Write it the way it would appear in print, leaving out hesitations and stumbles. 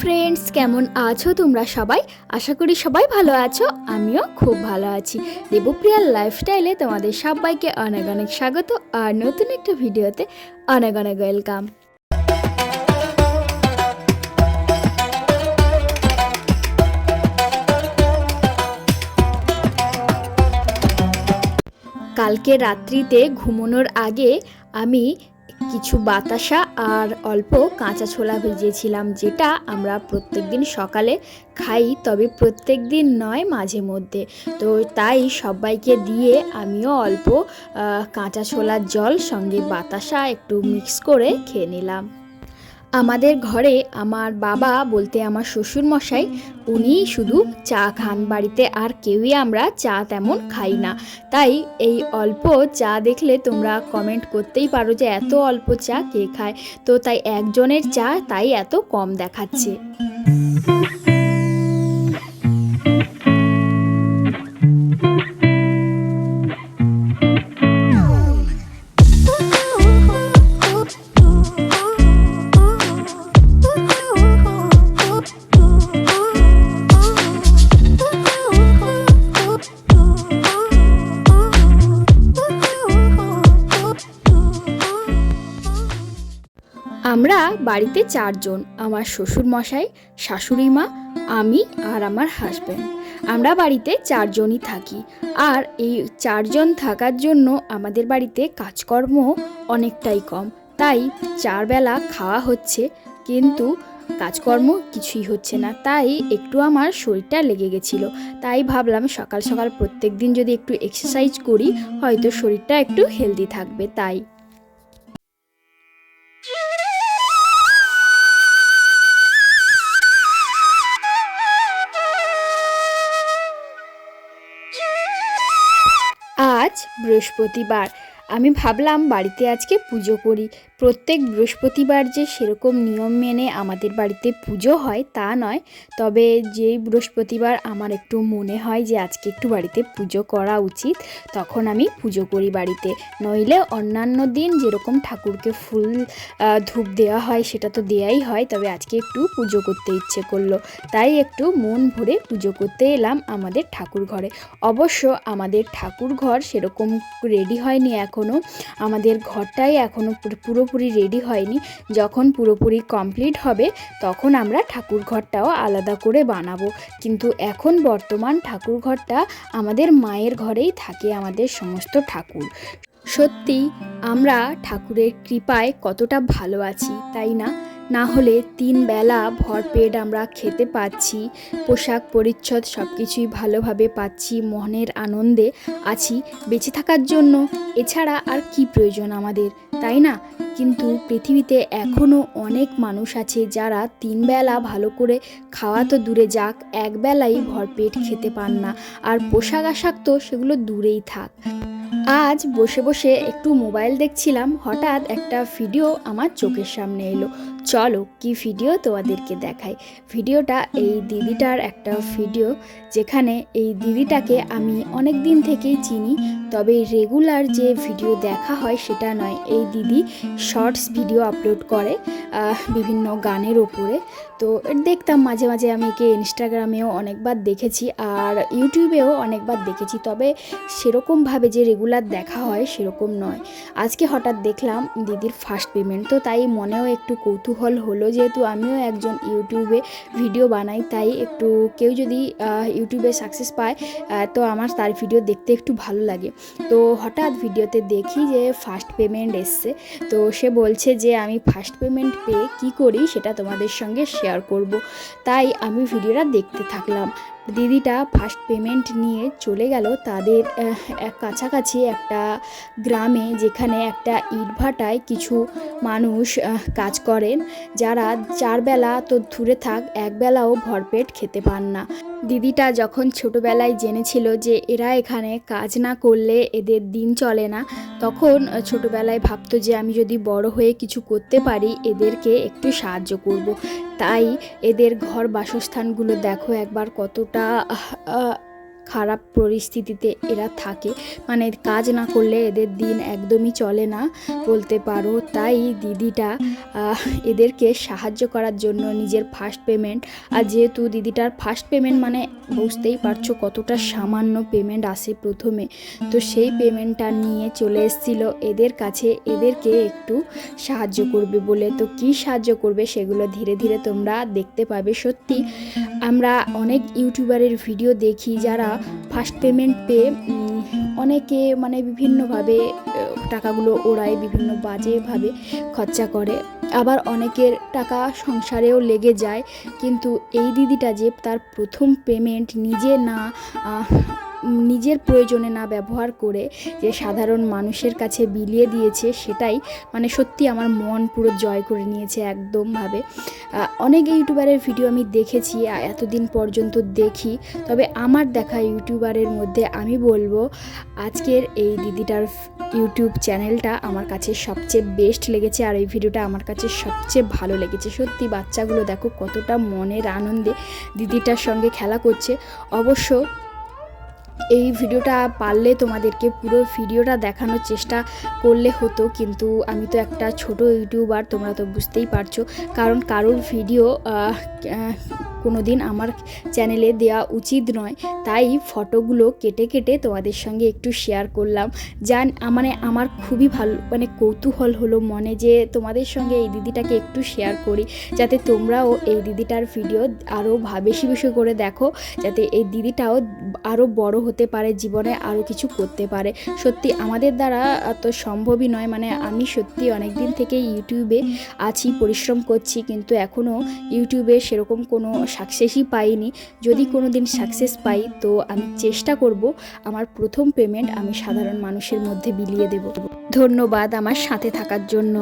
Friends, কেমন আছো তোমরা সবাই? আশা করি সবাই ভালো আছো। আমিও খুব ভালো আছি। দেবপ্রিয়ার লাইফস্টাইলে তোমাদের সবাইকে অনেক অনেক স্বাগত আর নতুন একটা ভিডিওতে অনেক অনেক ওয়েলকাম। কালকে রাত্রিতে ঘুমানোর আগে আমি কিছু বাতাসা আর অল্প কাঁচা ছোলা ভিজিয়েছিলাম, যেটা আমরা প্রত্যেক দিন সকালে খাই, তবে প্রত্যেক দিন নয়, মাঝে মধ্যে। তো তাই সবাইকে দিয়ে আমিও অল্প কাঁচা ছোলার জল সঙ্গে বাতাসা একটু মিক্স করে খেয়ে নিলাম। আমাদের ঘরে আমার বাবা বলতে আমার শ্বশুর মশাই, উনি শুধু চা খান, বাড়িতে আর কেউই আমরা চা তেমন খাই না। তাই এই অল্প চা দেখলে তোমরা কমেন্ট করতেই পারো যে এত অল্প চা কে খায়। তো তাই একজনের চা তাই এত কম দেখাচ্ছে। আমরা বাড়িতে চারজন, আমার শ্বশুর মশাই, শাশুড়ি মা, আমি আর আমার হাজব্যান্ড। আমরা বাড়িতে চারজনই থাকি। আর এই চারজন থাকার জন্য আমাদের বাড়িতে কাজকর্ম অনেকটাই কম। তাই চারবেলা খাওয়া হচ্ছে, কিন্তু কাজকর্ম কিছুই হচ্ছে না। তাই একটু আমার শরীরটা লেগে গেছিলো। তাই ভাবলাম সকাল সকাল প্রত্যেক দিন যদি একটু এক্সারসাইজ করি, হয়তো শরীরটা একটু হেলদি থাকবে। তাই আজ বৃহস্পতিবার, আমি ভাবলাম বাড়িতে আজকে পুজো করি। প্রত্যেক বৃহস্পতিবার যে সেরকম নিয়ম মেনে আমাদের বাড়িতে পুজো হয় তা নয়, তবে যেই বৃহস্পতিবার আমার একটু মনে হয় যে আজকে একটু বাড়িতে পুজো করা উচিত, তখন আমি পুজো করি বাড়িতে। নইলে অন্যান্য দিন যেরকম ঠাকুরকে ফুল ধূপ দেওয়া হয় সেটা তো দেয়াই হয়, তবে আজকে একটু পুজো করতে ইচ্ছে করলো, তাই একটু মন ভরে পুজো করতে এলাম আমাদের ঠাকুর ঘরে। অবশ্য আমাদের ঠাকুর ঘর সেরকম রেডি হয়নি এখনও, আমাদের ঘরটাই এখনও পুরোপুরি রেডি হয়নি। যখন পুরোপুরি কমপ্লিট হবে তখন আমরা ঠাকুর ঘরটাও আলাদা করে বানাবো। কিন্তু এখন বর্তমান ঠাকুর ঘরটা আমাদের মায়ের ঘরেই থাকে আমাদের সমস্ত ঠাকুর। সত্যি আমরা ঠাকুরের কৃপায় কতটা ভালো আছি, তাই না? না হলে 3 বেলা ভরপেট আমরা খেতে পাচ্ছি, পোশাক পরিচ্ছদ সব কিছুই ভালোভাবে পাচ্ছি, মনের আনন্দে আছি বেঁচে থাকার জন্য। এছাড়া আর কি প্রয়োজন আমাদের, তাই না? কিন্তু পৃথিবীতে এখনও অনেক মানুষ আছে যারা 3 বেলা ভালো করে খাওয়া তো দূরে যাক, এক বেলাই ভরপেট খেতে পান না। আর পোশাক আশাক তো সেগুলো দূরেই থাক। আজ বসে বসে একটু মোবাইল দেখছিলাম, হঠাৎ একটা ভিডিও আমার চোখের সামনে এলো। চলো কি ভিডিও তোমাদেরকে দেখাই। ভিডিওটা এই দিদিটার একটা ভিডিও, যেখানে এই দিদিটাকে আমি অনেক দিন থেকেই চিনি, তবে রেগুলার যে ভিডিও দেখা হয় সেটা নয়। এই দিদি শর্টস ভিডিও আপলোড করে বিভিন্ন গানের ওপরে। তো দেখতাম মাঝে মাঝে, আমি একে ইনস্টাগ্রামেও অনেকবার দেখেছি আর ইউটিউবেও অনেকবার দেখেছি, তবে সেরকমভাবে যে রেগুলার দেখা হয় সেরকম নয়। আজকে হঠাৎ দেখলাম দিদির ফার্স্ট পেমেন্ট, তো তাই মনেও একটু কৌতূহল হলো, যেহেতু আমিও একজন ইউটিউবে ভিডিও বানাই, তাই একটু কেউ যদি ইউটিউবে সাকসেস পায় তো আমার তার ভিডিও দেখতে একটু ভালো লাগে। তো হঠাৎ ভিডিওতে দেখি যে ফার্স্ট পেমেন্ট এসছে। তো সে বলছে যে আমি ফার্স্ট পেমেন্ট পেয়ে কী করি সেটা তোমাদের সঙ্গে শেয়ার করব। তাই আমি ভিডিওটা দেখতে থাকলাম। দিদিটা ফার্স্ট পেমেন্ট নিয়ে চলে গেল তাদের কাছাকাছি একটা গ্রামে, যেখানে একটা ইটভাটায় কিছু মানুষ কাজ করেন, যারা 4 বেলা তো দূরে থাক, এক বেলাও ভরপেট খেতে পান না। দিদিটা যখন ছোটোবেলায় জেনেছিল যে এরা এখানে কাজ না করলে এদের দিন চলে না, তখন ছোটোবেলায় ভাবতো যে আমি যদি বড় হয়ে কিছু করতে পারি এদেরকে একটু সাহায্য করব। তাই এদের ঘর বাসস্থানগুলো দেখো একবার কতটা খারাপ পরিস্থিতিতে এরা থাকে, মানে কাজ না করলে এদের দিন একদমই চলে না বলতে পারো। তাই দিদিটা এদেরকে সাহায্য করার জন্য নিজের ফার্স্ট পেমেন্ট, আর যেহেতু দিদিটার ফার্স্ট পেমেন্ট মানে বুঝতেই পারছো কতটা সামান্য পেমেন্ট আসে প্রথমে, তো সেই পেমেন্টটা নিয়ে চলে এসেছিলো এদের কাছে এদেরকে একটু সাহায্য করবে বলে। তো কি সাহায্য করবে সেগুলো ধীরে ধীরে তোমরা দেখতে পাবে। সত্যি আমরা অনেক ইউটিউবারের ভিডিও দেখি যারা ফার্স্ট পেমেন্ট পেয়ে অনেকে মানে বিভিন্নভাবে টাকাগুলো ওড়ায়, বিভিন্ন বাজেভাবে খরচা করে, আবার অনেকের টাকা সংসারেও লেগে যায়। কিন্তু এই দিদিটা যে তার প্রথম পেমেন্ট নিজের প্রয়োজনে না ব্যবহার করে যে সাধারণ মানুষের কাছে বিলিয়ে দিয়েছে, সেটাই মানে সত্যি আমার মন পুরো জয় করে নিয়েছে একদমভাবে। অনেক ইউটিউবারের ভিডিও আমি দেখেছি, এতদিন পর্যন্ত দেখি, তবে আমার দেখা ইউটিউবারের মধ্যে আমি বলবো আজকের এই দিদিটার ইউটিউব চ্যানেলটা আমার কাছে সবচেয়ে বেস্ট লেগেছে, আর এই ভিডিওটা আমার কাছে সবচেয়ে ভালো লেগেছে। সত্যি বাচ্চাগুলো দেখো কতটা মনের আনন্দে দিদিটার সঙ্গে খেলা করছে। অবশ্য এই ভিডিওটা পারলে তোমাদেরকে পুরো ভিডিওটা দেখানোর চেষ্টা করলে হতো, কিন্তু আমি তো একটা ছোট ইউটিউবার, তোমরা তো বুঝতেই পারছো, কারণ কারোর ভিডিও কোনো দিন আমার চ্যানেলে দেওয়া উচিত নয়, তাই ফটোগুলো কেটে কেটে তোমাদের সঙ্গে একটু শেয়ার করলাম। মানে আমার খুবই ভালো মানে কৌতূহল হলো মনে যে তোমাদের সঙ্গে এই দিদিটাকে একটু শেয়ার করি, যাতে তোমরাও এই দিদিটার ভিডিও আরও বেশি বেশি করে দেখো, যাতে এই দিদিটাও আরও বড় হতে পারে, জীবনে আরও কিছু করতে পারে। সত্যি আমাদের দ্বারা তো সম্ভবই নয়, মানে আমি সত্যি অনেক দিন থেকে ইউটিউবে আছি, পরিশ্রম করছি, কিন্তু এখনও ইউটিউবে সেরকম কোনো সাকসেসই পাইনি। যদি কোনো দিন সাকসেস পাই তো আমি চেষ্টা করব আমার প্রথম পেমেন্ট আমি সাধারণ মানুষের মধ্যে বিলিয়ে দেব। ধন্যবাদ আমার সাথে থাকার জন্য।